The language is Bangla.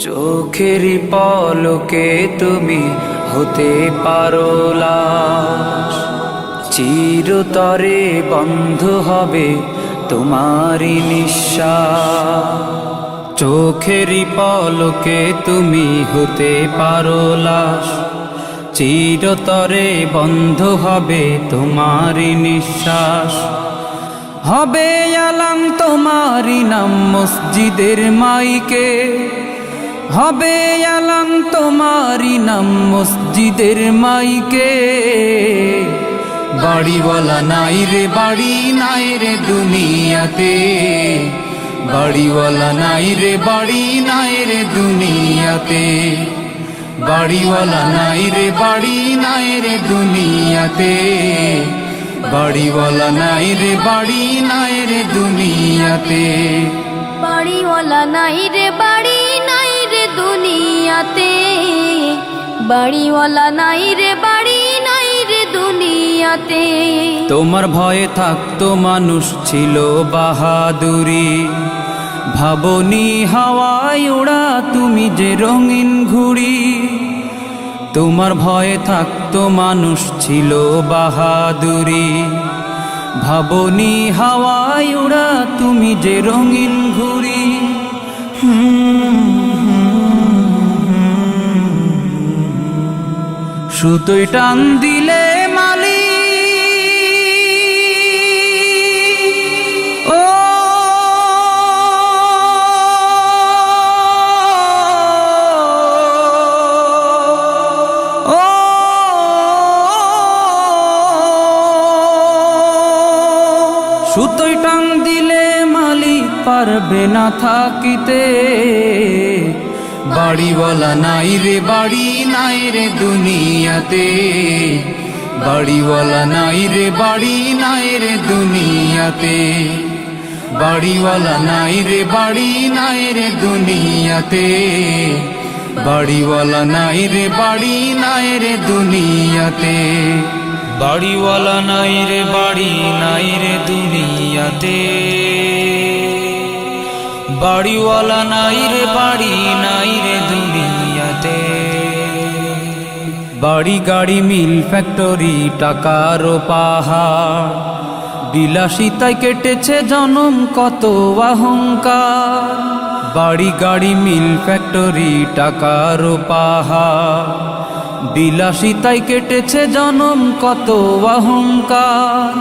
চোখেরই পলকে তুমি হতে পারো লাশ, চিরতরে বন্ধ হবে তোমারই নিঃশ্বাস। চোখেরই পলকে তুমি হতে পারো লাশ, চিরতরে বন্ধ হবে তোমারই নিঃশ্বাস। হবে আলাম তোমারই নাম মসজিদের মাইকে, হবে আলাম তোমারই নাম মসজিদের মাইকে। বাড়িওয়ালা নাই রে বাড়ি নাই রে দুনিয়াতে, বাড়িওয়ালা নাই রে বাড়ি নাই রে দুনিয়াতে, বাড়িওয়ালা নাই রে বাড়ি নাই রে দুনিয়াতে, বাড়িওয়ালা নাই রে বাড়ি নাই রে দুনিয়াতে, বাড়িওয়ালা নাই রে বাড়ি নাই রে দুনিয়াতে, বাড়িওয়ালা নাই রে বাড়ি নাই রে দুনিয়াতে। তোমার ভয়ে থাকতো মানুষ ছিল বাহাদুরি, ভাবনি হাওয়ায় ওড়া তুমি যে রঙিন ঘুড়ি। তোমার ভয়ে থাকতো মানুষ ছিল বাহাদুরি, ভাবনি হাওয়ায় ওড়া তুমি যে রঙিন ঘুড়ি। সুতোয় টান দিলে মালি ও সুতোয় টান দিলে মালিক পারবে না থাকিতে। বাড়িওয়ালা নাই রে বাড়ি নাই রে দুনিয়াতে, বাড়িওয়ালা নাই রে বাড়ি নাই রে দুনিয়াতে, বাড়িওয়ালা নাই রে বাড়ি নাই রে দুনিয়াতে, বাড়িওয়ালা নাই রে বাড়ি নাই রে দুনিয়াতে, বাড়িওয়ালা নাই রে বাড়ি নাই রে দুনিয়াতে, বাড়িওয়ালা নাই রে বাড়ি নাই রে দুনিয়াতে। বাড়ি গাড়ি মিল ফ্যাক্টরি টাকার পাহাড়, বিলাসিতায় কেটেছে জনম কত অহংকার। বাড়ি গাড়ি মিল ফ্যাক্টরি টাকার পাহাড়, বিলাসিতায় কেটেছে জনম কত অহংকার।